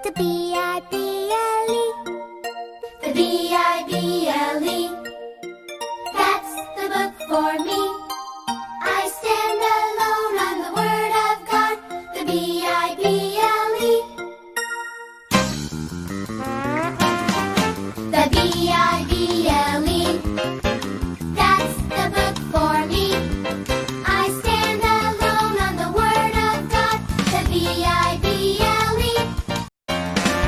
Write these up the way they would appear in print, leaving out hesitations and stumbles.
The B-I-B-L-E. The B-I-B-L-E. That's the book for me. I stand alone on the Word of God. The B-I-B-L-E. The B-I-B-L-E. That's the book for me. I stand alone on the Word of God. The B-I-B-L-E.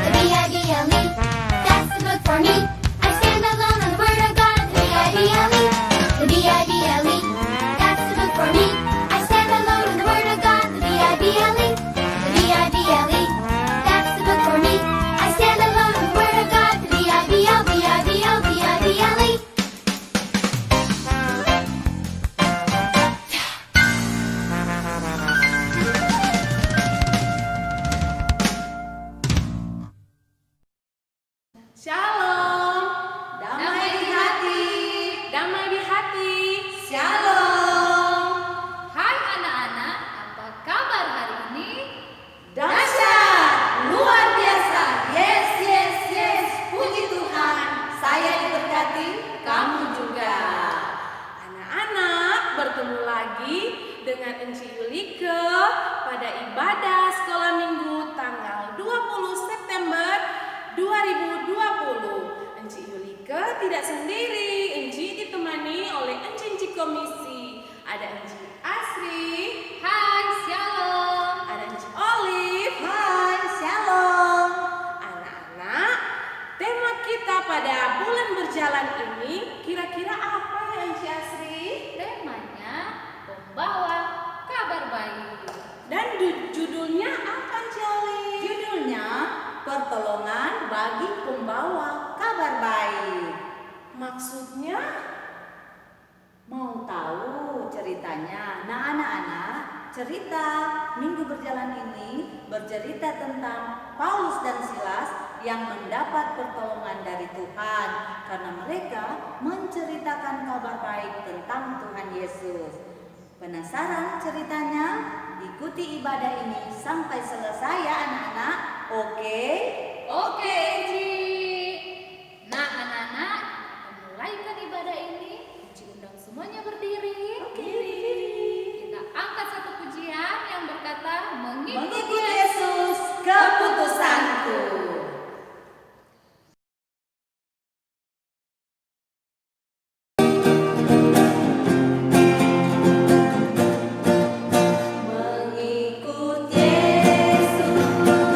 The B-I-B-L-E. That's the book for me. I stand alone on the Word of God. The B-I-B-L-E. The B-I-B-L-E. That's the book for me. I stand alone on the Word of God. The B-I-B-L-E. The B-I-B-L-E. That's the book for me. I stand alone on the Word of God. The B-I-B-L-E. Shalom, Damai di hati. damai di hati. Shalom. Hai anak-anak, apa kabar hari ini? Dahsyat, luar biasa. Yes, yes, yes. Puji Tuhan. Saya diberkati, kamu juga. Anak-anak, bertemu lagi dengan Enci Yulike pada ibadah sekolah minggu tanggal 20 September 2020. Enci Yulike tidak sendiri. Enci ditemani oleh Enci Komisi. Ada Enci Asri, Hai, shalom. ada Enci Olive. Hai, shalom. Anak-anak, tema kita pada bulan berjalan ini kira-kira apa ya Enci Asri? Temanya pembawa kabar baik. Dan judulnya apa Enci Olive? Judulnya Pertolongan bagi pembawa kabar baik. Maksudnya Mau tahu ceritanya? Nah, anak-anak, cerita minggu berjalan ini bercerita tentang Paulus dan Silas yang mendapat pertolongan dari Tuhan karena mereka menceritakan kabar baik tentang Tuhan Yesus. Penasaran ceritanya? Ikuti ibadah ini sampai selesai ya anak-anak. Oke? Oke, Enci. Nah, anak-anak, memulaikan ibadah ini, Enci undang semuanya berdiri. Kita angkat satu pujian yang berkata, Mengikut Yesus keputusanku. Mengikut Yesus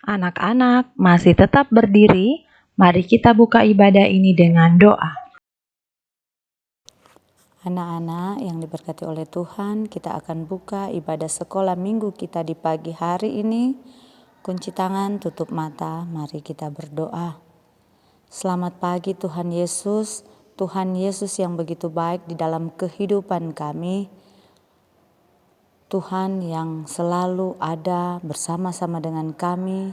Anak-anak masih tetap berdiri. Mari kita buka ibadah ini dengan doa. Anak-anak yang diberkati oleh Tuhan, kita akan buka ibadah sekolah minggu kita di pagi hari ini. Kunci tangan, tutup mata, mari kita berdoa. Selamat pagi Tuhan Yesus yang begitu baik di dalam kehidupan kami. Tuhan yang selalu ada bersama-sama dengan kami.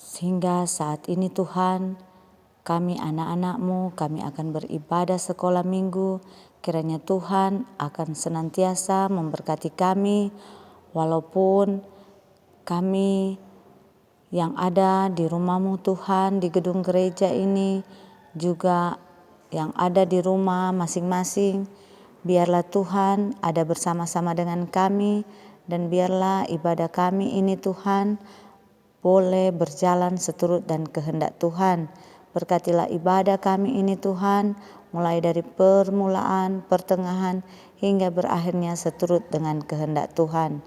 Sehingga saat ini Tuhan, kami anak-anak-Mu, kami akan beribadah sekolah minggu. Kiranya Tuhan akan senantiasa memberkati kami, walaupun kami yang ada di rumah-Mu Tuhan, di gedung gereja ini, juga yang ada di rumah masing-masing. Biarlah Tuhan ada bersama-sama dengan kami, dan biarlah ibadah kami ini Tuhan boleh berjalan seturut dan kehendak Tuhan. Berkatilah ibadah kami ini Tuhan, mulai dari permulaan, pertengahan, hingga berakhirnya seturut dengan kehendak Tuhan.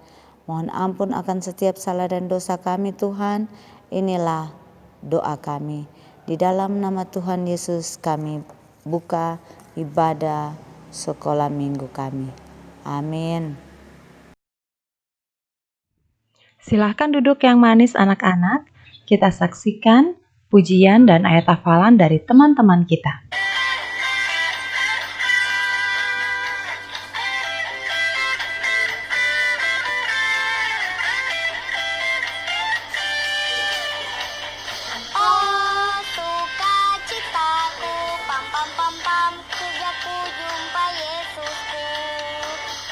Mohon ampun akan setiap salah dan dosa kami Tuhan. Inilah doa kami. Di dalam nama Tuhan Yesus kami buka ibadah sekolah minggu kami. Amin. Silahkan duduk yang manis anak-anak. Kita saksikan pujian dan ayat hafalan dari teman-teman kita. Oh sukacitaku, pam pam pam pam, sejak ku jumpa Yesusku.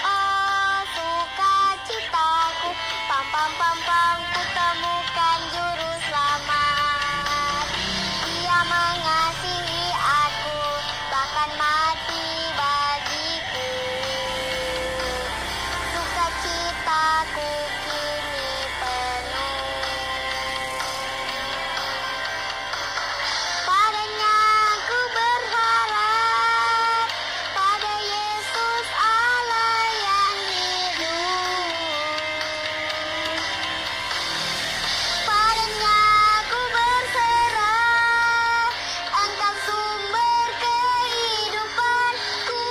Oh sukacitaku, pam pam pam pam, ku temukan juru selamat. Dia mengasihi aku, bahkan mati bagiku. Sukacitaku kini penuh. Padanya ku berharap, pada Yesus Allah yang hidup. Padanya ku berserah, Engkau sumber kehidupanku.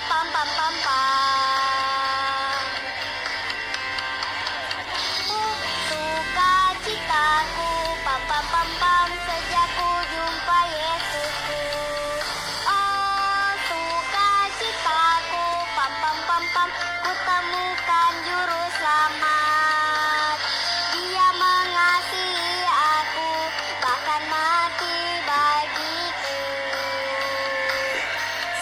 Pam pam pam pam. Sukacitaku, pam pam pam pam, sejak ku jumpa Yesusku. Oh sukacitaku, pam pam pam pam, ku temukan juru selamat. Dia mengasihi aku, bahkan mati bagiku.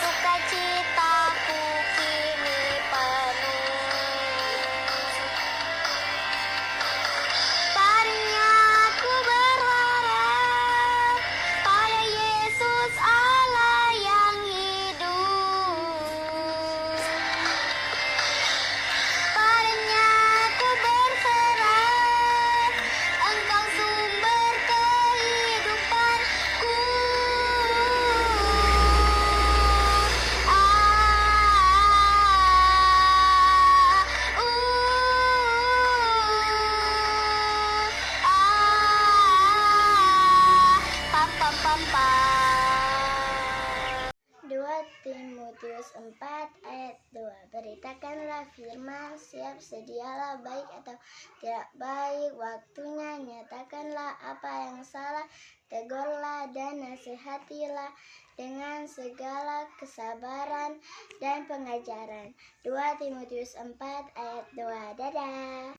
Sukacitaku kini penuh. Padanya ku berharap, pada Yesus Allah yang hidup. Padanya ku berserah, Engkau sumber kehidupanku. Pam pam pam pam. 2 Timotius 4 ayat 2. Beritakanlah firman, siap sedialah baik atau tidak baik waktunya, nyatakanlah apa yang salah, tegurlah dan nasihatilah dengan segala kesabaran dan pengajaran. 2 Timotius 4 ayat 2. Dadah.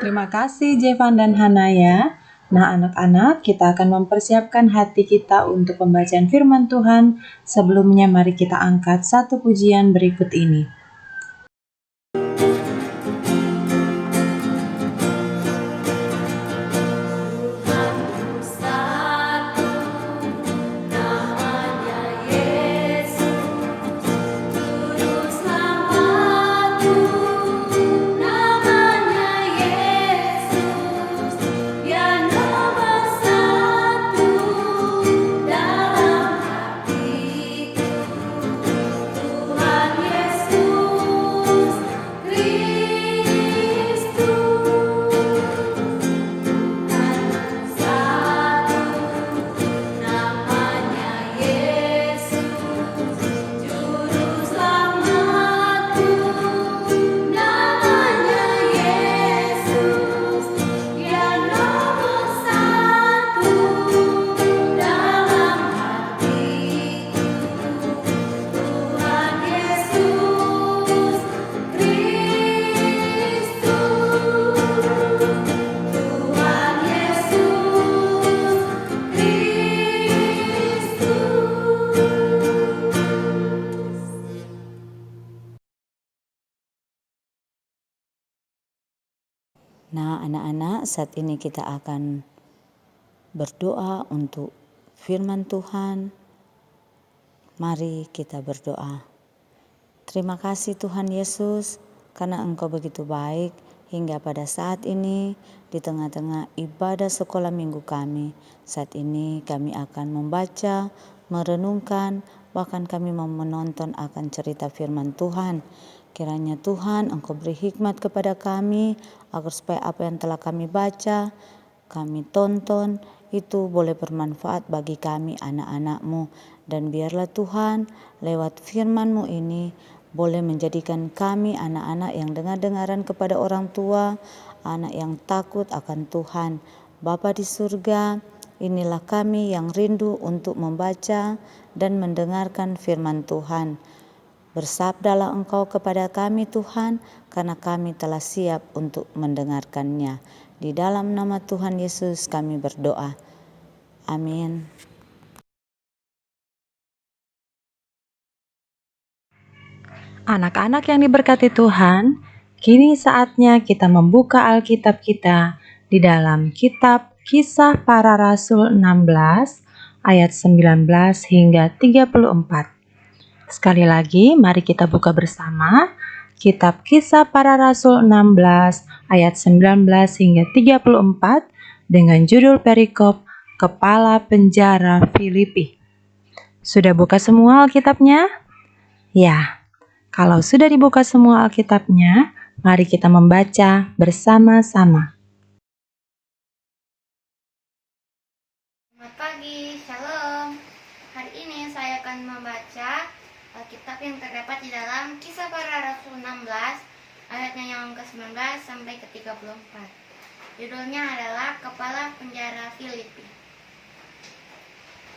Terima kasih Jevan dan Hanaya. Nah anak-anak, kita akan mempersiapkan hati kita untuk pembacaan firman Tuhan. Sebelumnya mari kita angkat satu pujian berikut ini. Namanya Yesus. Nah, anak-anak, saat ini kita akan berdoa untuk firman Tuhan. Mari kita berdoa. Terima kasih Tuhan Yesus, karena Engkau begitu baik hingga pada saat ini di tengah-tengah ibadah sekolah minggu kami. Saat ini kami akan membaca, merenungkan, bahkan kami mau menonton akan cerita firman Tuhan. Kiranya Tuhan Engkau beri hikmat kepada kami, agar supaya apa yang telah kami baca, kami tonton, itu boleh bermanfaat bagi kami anak-anak-Mu. Dan biarlah Tuhan lewat firman-Mu ini boleh menjadikan kami anak-anak yang dengar-dengaran kepada orang tua, anak yang takut akan Tuhan. Bapa di surga, inilah kami yang rindu untuk membaca dan mendengarkan firman Tuhan. Bersabdalah Engkau kepada kami Tuhan, karena kami telah siap untuk mendengarkannya. Di dalam nama Tuhan Yesus kami berdoa. Amin. Anak-anak yang diberkati Tuhan, kini saatnya kita membuka Alkitab kita di dalam kitab Kisah Para Rasul 16 ayat 19 hingga 34. Sekali lagi, mari kita buka bersama kitab Kisah Para Rasul 16 ayat 19 hingga 34 dengan judul perikop Kepala Penjara Filipi. Sudah buka semua Alkitabnya? Ya, kalau sudah dibuka semua Alkitabnya, mari kita membaca bersama-sama. Selamat pagi, Shalom. Hari ini saya akan membaca Alkitab yang terdapat di dalam Kisah Para Rasul 16 ayatnya yang ke-19 sampai ke-34. Judulnya adalah Kepala Penjara Filipi.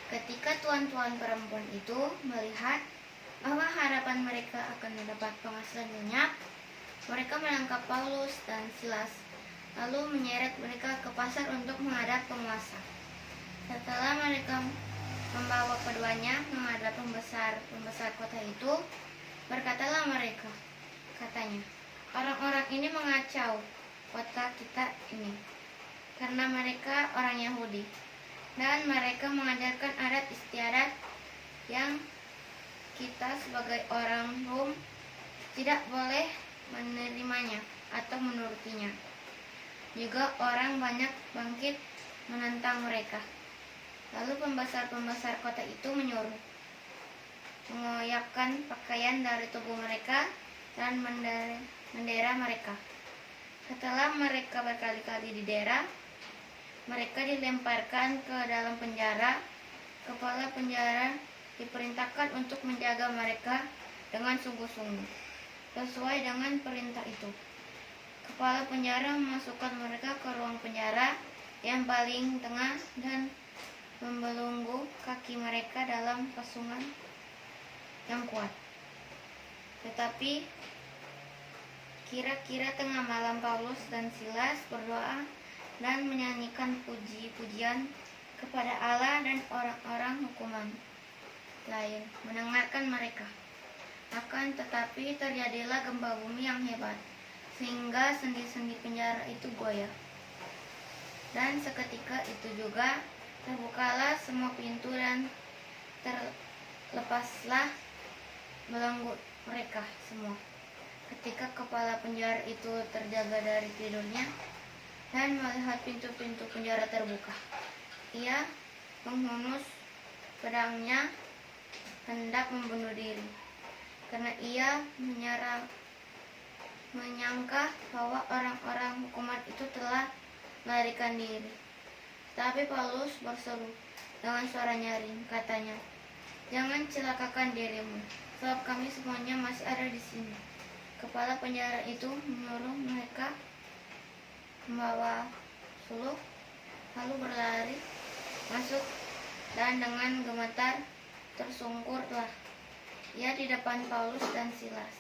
Ketika tuan-tuan perempuan itu melihat bahwa harapan mereka akan mendapat penghasilan banyak, mereka menangkap Paulus dan Silas, lalu menyeret mereka ke pasar untuk menghadap penguasa. Setelah mereka membawa keduanya menghadap pembesar kota itu, berkatalah mereka, katanya, orang-orang ini mengacau kota kita ini, karena mereka orang Yahudi, dan mereka mengajarkan adat istiadat yang kita sebagai orang Rom tidak boleh menerimanya atau menurutinya. Juga orang banyak bangkit menentang mereka. Lalu pembesar-pembesar kota itu menyuruh mengoyakkan pakaian dari tubuh mereka dan mendera mereka. Setelah mereka berkali-kali didera, mereka dilemparkan ke dalam penjara. Kepala penjara diperintahkan untuk menjaga mereka dengan sungguh-sungguh, sesuai dengan perintah itu. Kepala penjara memasukkan mereka ke ruang penjara yang paling tengah dan membelenggu kaki mereka dalam pasungan yang kuat. Tetapi kira-kira tengah malam Paulus dan Silas berdoa dan menyanyikan puji-pujian kepada Allah, dan orang-orang hukuman lain mendengarkan mereka. Akan tetapi terjadilah gempa bumi yang hebat, sehingga sendi-sendi penjara itu goyah. Dan seketika itu juga terbukalah semua pintu dan terlepaslah belenggu mereka semua. Ketika kepala penjara itu terjaga dari tidurnya dan melihat pintu-pintu penjara terbuka, ia menghunus pedangnya hendak membunuh diri, karena ia menyangka bahwa orang-orang hukuman itu telah melarikan diri. Tapi Paulus berseru dengan suara nyaring, katanya, "Jangan celakakan dirimu, sebab kami semuanya masih ada di sini." Kepala penjara itu menyuruh mereka membawa suluk, lalu berlari masuk, dan dengan gemetar tersungkurlah ia di depan Paulus dan Silas.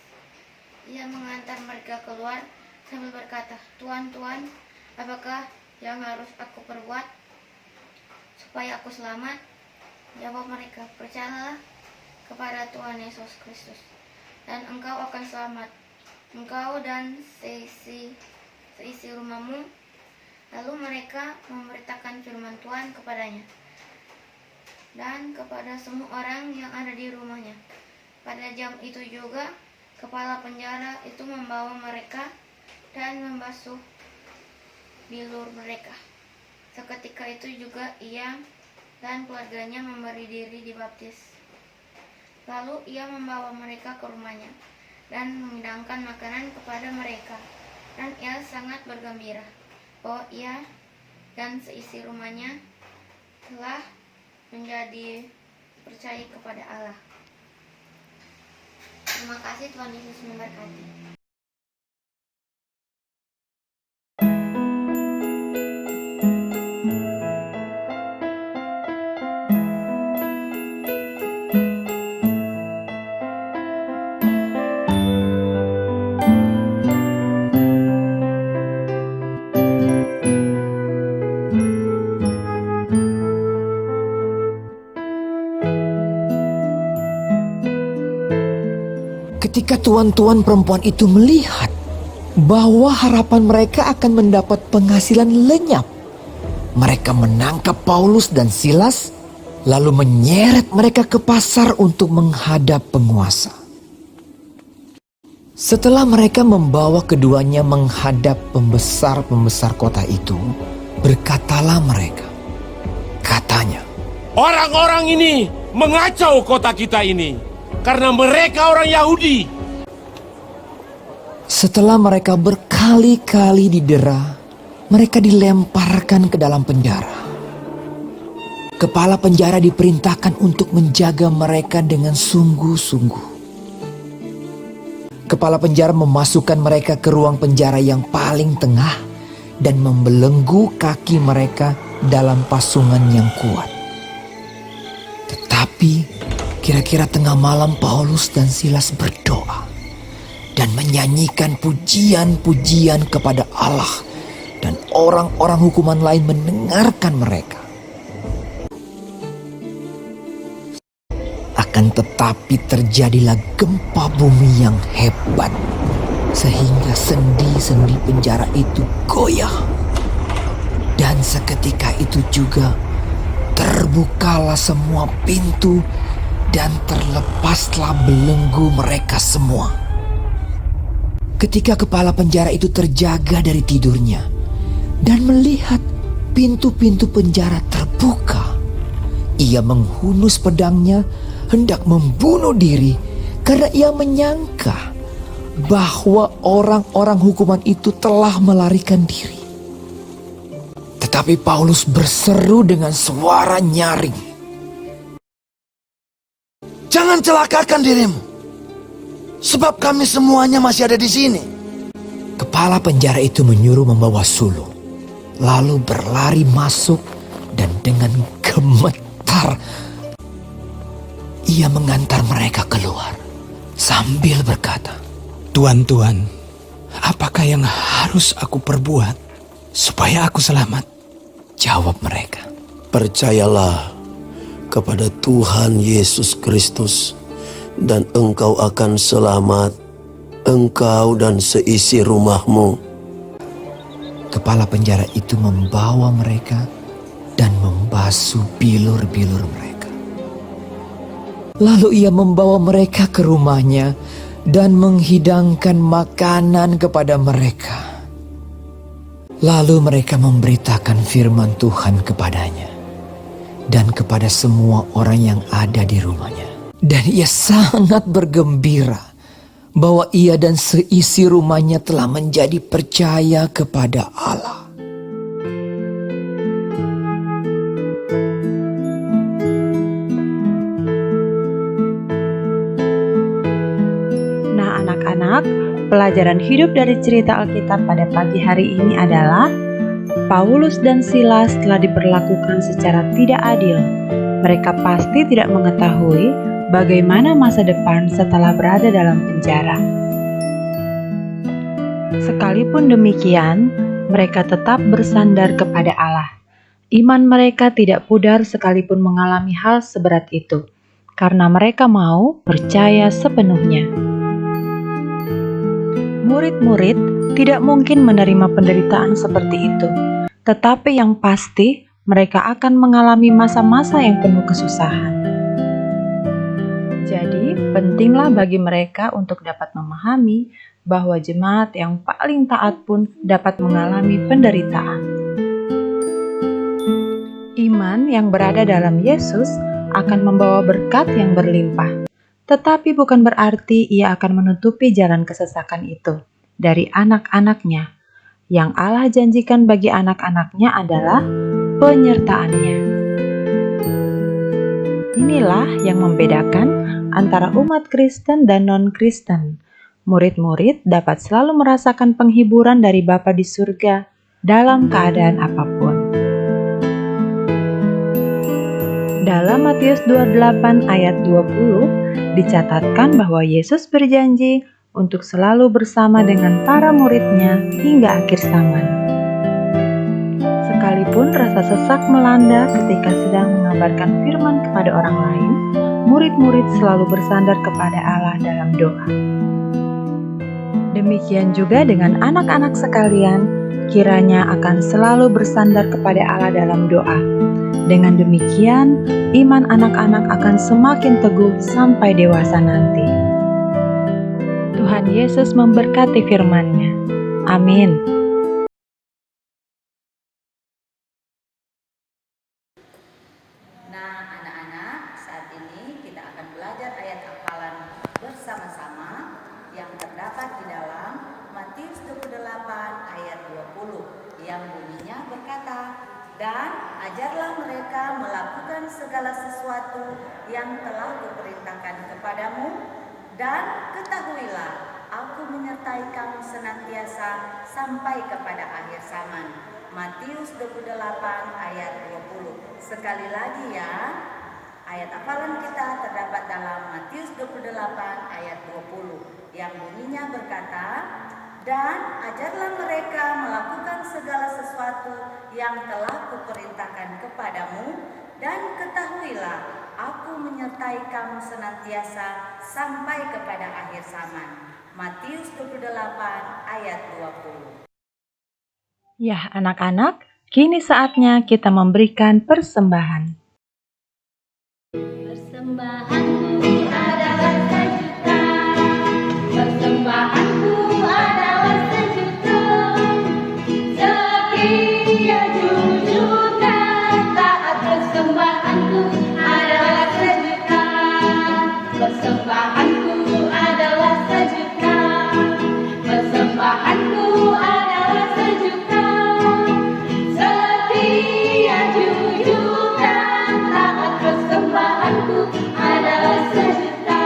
Ia mengantar mereka keluar sambil berkata, "Tuan-tuan, apakah yang harus aku perbuat supaya aku selamat?" Jawab mereka, "Percayalah kepada Tuhan Yesus Kristus, dan engkau akan selamat, engkau dan seisi seisi rumahmu. Lalu mereka memberitakan firman Tuhan kepadanya dan kepada semua orang yang ada di rumahnya. Pada jam itu juga kepala penjara itu membawa mereka dan membasuh bilur mereka. Seketika itu juga ia dan keluarganya memberi diri dibaptis. Lalu ia membawa mereka ke rumahnya dan menghidangkan makanan kepada mereka. Dan ia sangat bergembira bahwa ia dan seisi rumahnya telah menjadi percaya kepada Allah. Terima kasih, Tuhan Yesus memberkati. Ketika tuan-tuan perempuan itu melihat bahwa harapan mereka akan mendapat penghasilan lenyap, mereka menangkap Paulus dan Silas, lalu menyeret mereka ke pasar untuk menghadap penguasa. Setelah mereka membawa keduanya menghadap pembesar-pembesar kota itu, berkatalah mereka, katanya, "Orang-orang ini mengacau kota kita ini, karena mereka orang Yahudi." Setelah mereka berkali-kali didera, mereka dilemparkan ke dalam penjara. Kepala penjara diperintahkan untuk menjaga mereka dengan sungguh-sungguh. Kepala penjara memasukkan mereka ke ruang penjara yang paling tengah dan membelenggu kaki mereka dalam pasungan yang kuat. Tetapi kira-kira tengah malam Paulus dan Silas berdoa dan menyanyikan pujian-pujian kepada Allah, dan orang-orang hukuman lain mendengarkan mereka. Akan tetapi terjadilah gempa bumi yang hebat, sehingga sendi-sendi penjara itu goyah. Dan seketika itu juga terbukalah semua pintu dan terlepaslah belenggu mereka semua. Ketika kepala penjara itu terjaga dari tidurnya dan melihat pintu-pintu penjara terbuka, ia menghunus pedangnya hendak membunuh diri karena ia menyangka bahwa orang-orang hukuman itu telah melarikan diri. Tetapi Paulus berseru dengan suara nyaring, "Jangan celakakan dirimu, sebab kami semuanya masih ada di sini." Kepala penjara itu menyuruh membawa sulung, lalu berlari masuk dan dengan gemetar ia mengantar mereka keluar sambil berkata, "Tuan-tuan, apakah yang harus aku perbuat supaya aku selamat?" Jawab mereka, "Percayalah kepada Tuhan Yesus Kristus, dan engkau akan selamat, engkau dan seisi rumahmu." Kepala penjara itu membawa mereka dan membasuh bilur-bilur mereka. Lalu ia membawa mereka ke rumahnya dan menghidangkan makanan kepada mereka. Lalu mereka memberitakan firman Tuhan kepadanya dan kepada semua orang yang ada di rumahnya. Dan ia sangat bergembira bahwa ia dan seisi rumahnya telah menjadi percaya kepada Allah. Nah, anak-anak, pelajaran hidup dari cerita Alkitab pada pagi hari ini adalah Paulus dan Silas telah diperlakukan secara tidak adil. Mereka pasti tidak mengetahui bagaimana masa depan setelah berada dalam penjara. Sekalipun demikian, mereka tetap bersandar kepada Allah. Iman mereka tidak pudar sekalipun mengalami hal seberat itu, karena mereka mau percaya sepenuhnya. Murid-murid tidak mungkin menerima penderitaan seperti itu. Tetapi yang pasti, mereka akan mengalami masa-masa yang penuh kesusahan. Jadi, pentinglah bagi mereka untuk dapat memahami bahwa jemaat yang paling taat pun dapat mengalami penderitaan. Iman yang berada dalam Yesus akan membawa berkat yang berlimpah, tetapi bukan berarti ia akan menutupi jalan kesesakan itu dari anak-anaknya. Yang Allah janjikan bagi anak-anaknya adalah penyertaannya. Inilah yang membedakan antara umat Kristen dan non-Kristen. Murid-murid dapat selalu merasakan penghiburan dari Bapa di surga dalam keadaan apapun. Dalam Matius 28 ayat 20 dicatatkan bahwa Yesus berjanji untuk selalu bersama dengan para muridnya hingga akhir zaman. Sekalipun rasa sesak melanda ketika sedang mengabarkan firman kepada orang lain, murid-murid selalu bersandar kepada Allah dalam doa. Demikian juga dengan anak-anak sekalian, kiranya akan selalu bersandar kepada Allah dalam doa. Dengan demikian, iman anak-anak akan semakin teguh sampai dewasa nanti. Tuhan Yesus memberkati firman-Nya. Amin. Nah, anak-anak, saat ini kita akan belajar ayat hafalan bersama-sama yang terdapat di dalam Matius 28 ayat 20 yang bunyinya berkata, "Dan ajarlah mereka melakukan segala sesuatu yang telah kuperintahkan kepadamu, dan ketahuilah, aku menyertai kamu senantiasa sampai kepada akhir zaman." Matius 28 ayat 20. Sekali lagi ya, ayat hafalan kita terdapat dalam Matius 28 ayat 20 yang bunyinya berkata, "Dan ajarlah mereka melakukan segala sesuatu yang telah kuperintahkan kepadamu, dan ketahuilah, aku menyertai kamu senantiasa sampai kepada akhir zaman." Matius 28 ayat 20. Ya, anak-anak, kini saatnya kita memberikan persembahan. Persembahanku adalah sejuta. Persembahanku adalah sejuta. Setia, jujur, dan taat. Persembahanku adalah sejuta. Persembahanku adalah sejuta. Persembahanku adalah sejuta. Setia, jujur, dan taat. Persembahanku adalah sejuta.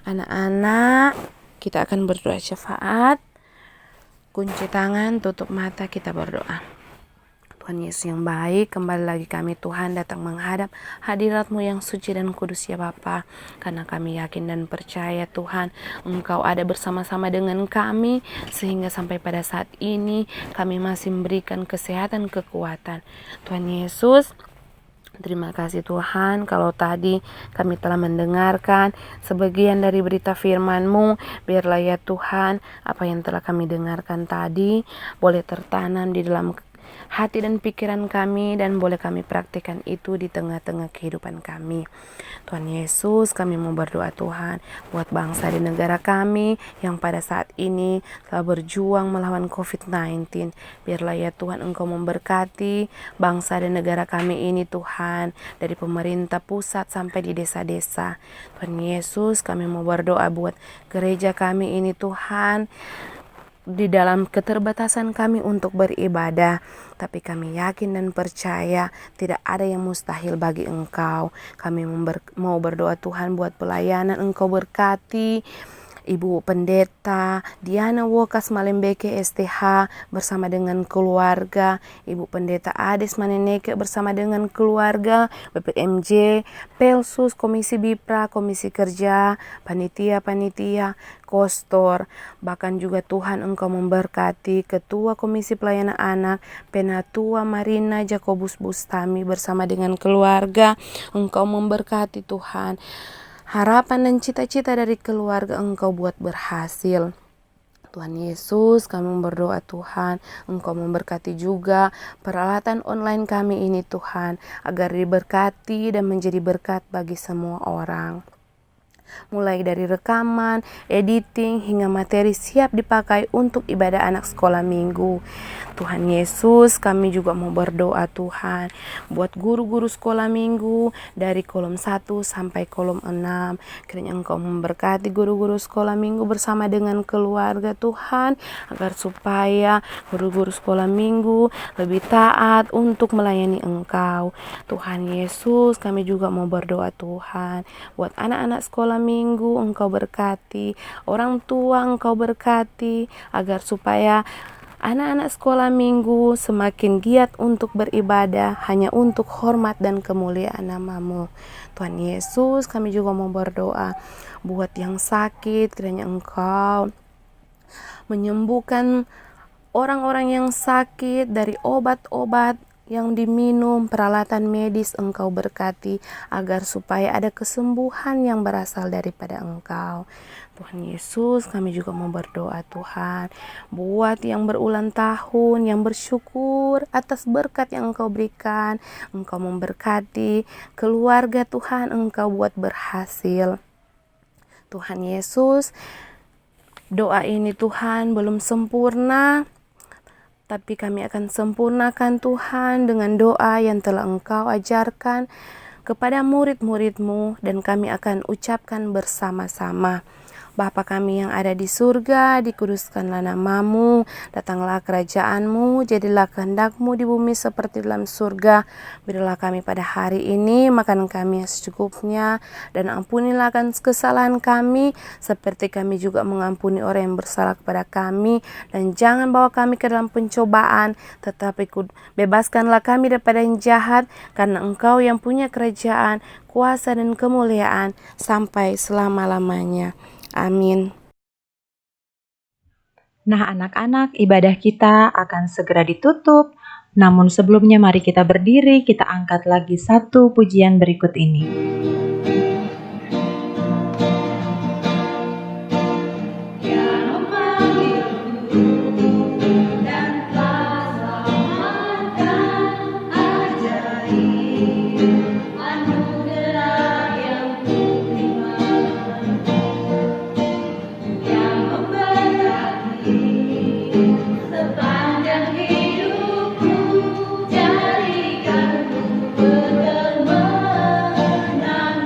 Anak-anak, kita akan berdoa syafaat. Kunci tangan, tutup mata, kita berdoa. Tuhan Yesus yang baik, kembali lagi kami Tuhan datang menghadap hadirat-Mu yang suci dan kudus ya Bapa. Karena kami yakin dan percaya Tuhan, Engkau ada bersama-sama dengan kami, sehingga sampai pada saat ini kami masih memberikan kesehatan, kekuatan. Tuhan Yesus, terima kasih Tuhan, kalau tadi kami telah mendengarkan sebagian dari berita firman-Mu. Biarlah ya Tuhan, apa yang telah kami dengarkan tadi boleh tertanam di dalam hati dan pikiran kami, dan boleh kami praktikkan itu di tengah-tengah kehidupan kami. Tuhan Yesus, kami mau berdoa Tuhan buat bangsa di negara kami yang pada saat ini telah berjuang melawan COVID-19. Biarlah ya Tuhan Engkau memberkati bangsa dan negara kami ini Tuhan, dari pemerintah pusat sampai di desa-desa. Tuhan Yesus, kami mau berdoa buat gereja kami ini Tuhan, di dalam keterbatasan kami untuk beribadah, tapi kami yakin dan percaya tidak ada yang mustahil bagi Engkau. Kami mau berdoa Tuhan buat pelayanan, Engkau berkati Ibu Pendeta Diana Wokas Malembeke STH bersama dengan keluarga, Ibu Pendeta Ades Maneneke bersama dengan keluarga, BPMJ, Pelsus, Komisi Bipra, Komisi Kerja, Panitia, Kostor, bahkan juga Tuhan Engkau memberkati Ketua Komisi Pelayanan Anak, Penatua Marina Jakobus Bustami bersama dengan keluarga. Engkau memberkati Tuhan harapan dan cita-cita dari keluarga Engkau buat berhasil. Tuhan Yesus, kami berdoa Tuhan, Engkau memberkati juga peralatan online kami ini Tuhan, agar diberkati dan menjadi berkat bagi semua orang. Mulai dari rekaman, editing, hingga materi siap dipakai untuk ibadah anak sekolah minggu. Tuhan Yesus, kami juga mau berdoa Tuhan buat guru-guru sekolah minggu dari kolom 1 sampai kolom 6. Kiranya Engkau memberkati guru-guru sekolah minggu bersama dengan keluarga Tuhan, agar supaya guru-guru sekolah minggu lebih taat untuk melayani Engkau. Tuhan Yesus, kami juga mau berdoa Tuhan buat anak-anak sekolah minggu, Engkau berkati, orang tua Engkau berkati, agar supaya anak-anak sekolah minggu semakin giat untuk beribadah hanya untuk hormat dan kemuliaan nama-Mu. Tuhan Yesus, kami juga mau berdoa buat yang sakit, kiranya Engkau menyembuhkan orang-orang yang sakit dari obat-obat yang diminum, peralatan medis Engkau berkati, agar supaya ada kesembuhan yang berasal daripada Engkau. Tuhan Yesus, kami juga mau berdoa Tuhan buat yang berulang tahun, yang bersyukur atas berkat yang Engkau berikan. Engkau memberkati keluarga Tuhan, Engkau buat berhasil. Tuhan Yesus, doa ini Tuhan belum sempurna, tapi kami akan sempurnakan Tuhan dengan doa yang telah Engkau ajarkan kepada murid-murid-Mu, dan kami akan ucapkan bersama-sama. Bapa kami yang ada di surga, dikuduskanlah nama-Mu, datanglah kerajaan-Mu, jadilah kehendak-Mu di bumi seperti dalam surga. Berilah kami pada hari ini makanan kami yang secukupnya, dan ampunilah akan kesalahan kami, seperti kami juga mengampuni orang yang bersalah kepada kami. Dan jangan bawa kami ke dalam pencobaan, tetapi bebaskanlah kami daripada yang jahat, karena Engkau yang punya kerajaan, kuasa dan kemuliaan sampai selama-lamanya. Amin. Nah, anak-anak, ibadah kita akan segera ditutup. Namun sebelumnya mari kita berdiri, kita angkat lagi satu pujian berikut ini. Sepanjang hidupku jadikan ku berkemenangan.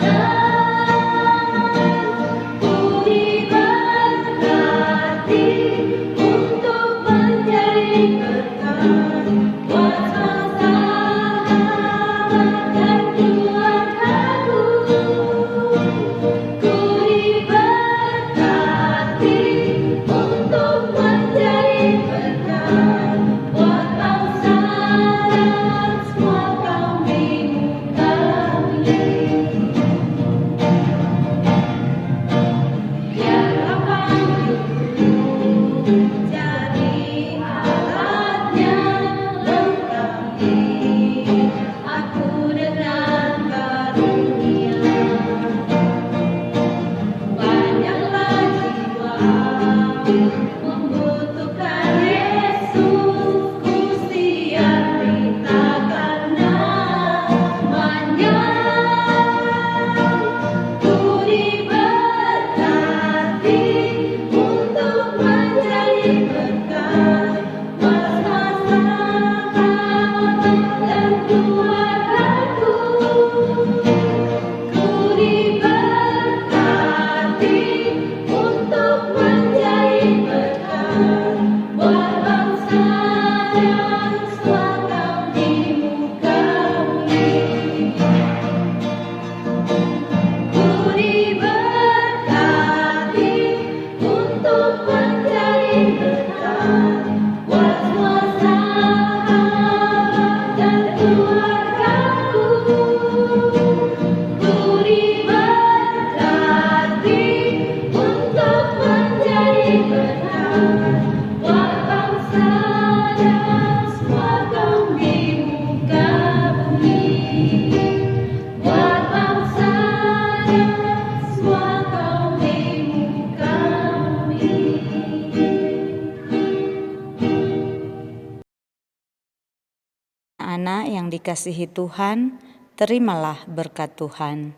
anak-anak yang dikasihi Tuhan, terimalah berkat Tuhan.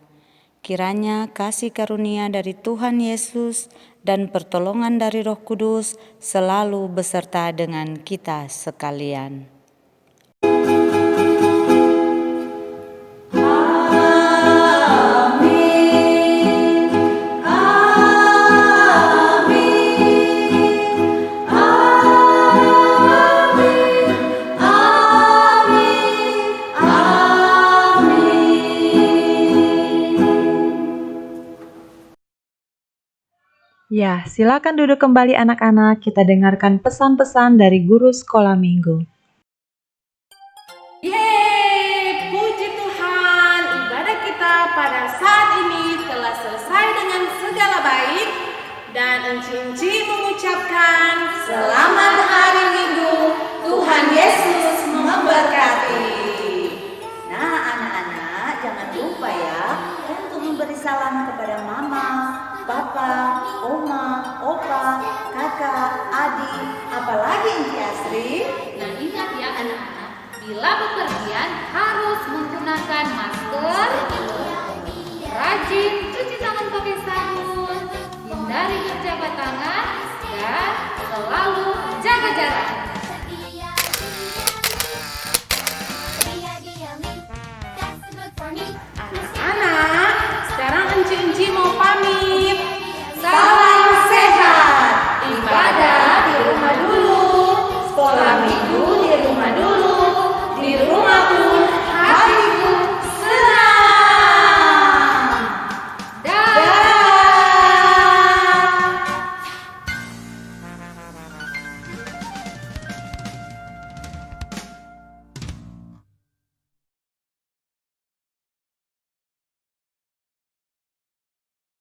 Kiranya kasih karunia dari Tuhan Yesus dan pertolongan dari Roh Kudus selalu beserta dengan kita sekalian. Ya, silakan duduk kembali anak-anak, kita dengarkan pesan-pesan dari guru sekolah minggu. Yeay, puji Tuhan, ibadah kita pada saat ini telah selesai dengan segala baik. Dan Enci mengucapkan selamat hari Minggu, Tuhan Yesus memberkati. Nah, anak-anak, jangan lupa ya untuk memberi salam kepada mama, papa, oma, opa, kakak, adik, apalagi Inci Asri. Nah, ingat ya anak-anak, bila bepergian harus menggunakan masker, rajin